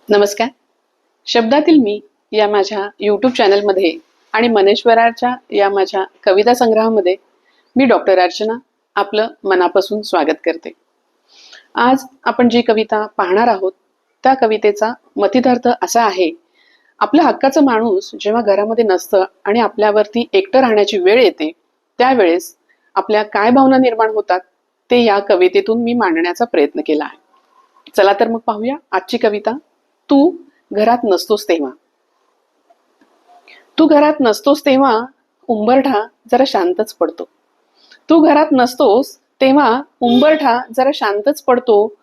नमस्कार. शब्दातील मी या माझ्या यूट्यूब चॅनलमध्ये आणि मनेश्वराच्या या माझ्या कविता संग्रहामध्ये मी डॉक्टर अर्चना आपलं मनापासून स्वागत करते. आज आपण जी कविता पाहणार आहोत त्या कवितेचा मतितार्थ असा आहे, आपल्या हक्काचं माणूस जेव्हा घरामध्ये नसतं आणि आपल्यावरती एकटं राहण्याची वेळ येते त्यावेळेस आपल्या काय भावना निर्माण होतात ते या कवितेतून मी मांडण्याचा प्रयत्न केला आहे. चला तर मग पाहूया आजची कविता. तू घरात नसतोस तेव्हा. तू घरात नसतोस तेव्हा उंबरठा जरा शांतच पडतो. तू घरात नसतोस तेव्हा उंबरठा जरा शांतच पडतो.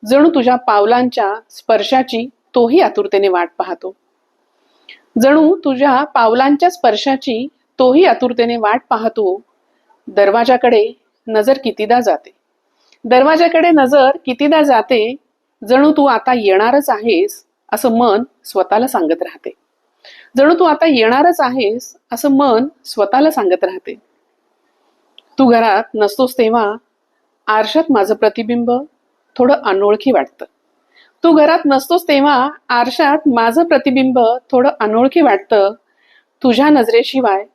जणू तुझ्या पावलांच्या स्पर्शाची तोही आतुरतेने वाट पाहतो. जणू तुझ्या पावलांच्या स्पर्शाची तोही आतुरतेने वाट पाहतो. दरवाजाकडे नजर कितीदा जाते. दरवाजाकडे नजर कितीदा जाते. जणू तू आता येणारच आहेस असं मन स्वतःला सांगत राहते. जणू तू आता येणारच आहेस असं मन स्वतःला सांगत राहते. तू घरात नसतोस तेव्हा आरशात माझं प्रतिबिंब थोडं अनोळखी वाटतं. तू घरात नसतोस तेव्हा आरशात माझं प्रतिबिंब थोडं अनोळखी वाटतं. तुझ्या नजरेशिवाय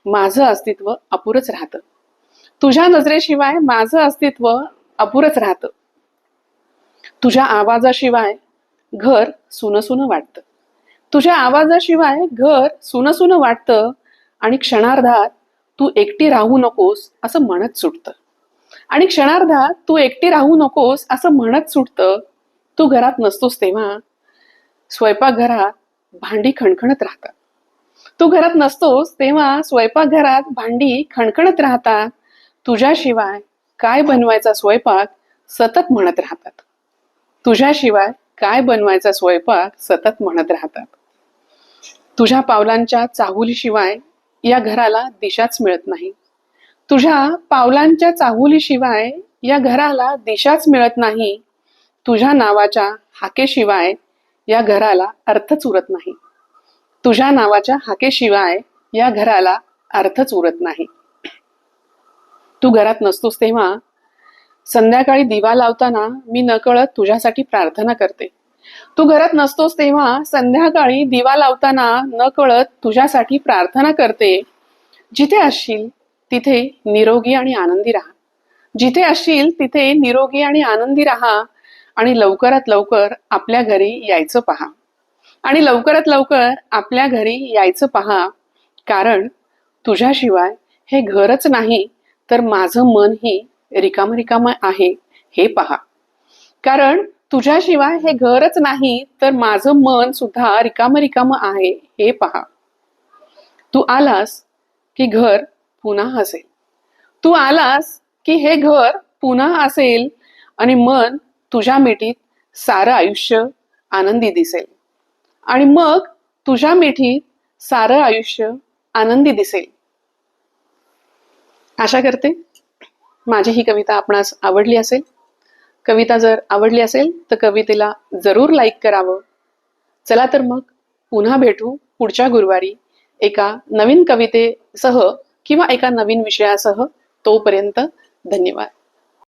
माझं अस्तित्व अपुरच राहतं. तुझ्या नजरेशिवाय माझं अस्तित्व अपुरच राहतं. तुझ्या आवाजाशिवाय घर सुनसुन वाटतं. तुझ्या आवाजाशिवाय घर सुनसुन वाटतं आणि क्षणार्धात तू एकटी राहू नकोस असं म्हणत सुटतं. आणि क्षणार्धात तू एकटी राहू नकोस असं म्हणत सुटतं. तू घरात नसतोस तेव्हा स्वयंपाकघरात भांडी खणखणत राहतात. तू घरात नसतोस तेव्हा स्वयंपाकघरात भांडी खणखणत राहतात. तुझ्याशिवाय काय बनवायचा स्वयंपाक सतत म्हणत राहतात. तुझ्याशिवाय काय बनवायचा स्वयंपाक सतत म्हणत राहतात. तुझ्या पावलांच्या चाहुलीशिवाय या घराला दिशाच मिळत नाही. तुझ्या पावलांच्या चाहुलीशिवाय या घराला दिशाच मिळत नाही. तुझ्या नावाच्या हाकेशिवाय या घराला अर्थच उरत नाही. तुझ्या नावाच्या हाकेशिवाय या घराला अर्थच उरत नाही. तू घरात नसतोस तेव्हा संध्याकाळी दिवा लावताना मी नकळत तुझ्यासाठी प्रार्थना करते. तू घरात नसतोस तेव्हा संध्याकाळी दिवा लावताना नकळत तुझ्यासाठी प्रार्थना करते. जिथे असशील तिथे निरोगी आणि आनंदी राहा. जिथे असशील तिथे निरोगी आणि आनंदी राहा. आणि लवकरात लवकर आपल्या घरी यायचं पहा. आणि लवकरात लवकर आपल्या घरी यायचं पहा. कारण तुझ्याशिवाय हे घरच नाही तर माझं मनही रिकाम रिकाम आहे हे पहा. कारण तुझ्याशिवाय हे घरच नाही तर माझं मन सुद्धा रिकाम रिकाम आहे हे पहा. तू आलास की घर पुन्हा हसेल. तू आलास की हे घर पुन्हा असेल आणि मन तुझ्या मिठीत सारं आयुष्य आनंदी दिसेल. आणि मग तुझ्या मिठीत सारं आयुष्य आनंदी दिसेल. आशा करते माझी ही कविता आपणास आवडली असेल. कविता जर आवडली असेल तर कवितेला जरूर लाईक करावं. चला तर मग पुन्हा भेटू पुढच्या गुरुवारी एका नवीन कवितेसह किंवा एका नवीन विषयासह. तोपर्यंत धन्यवाद.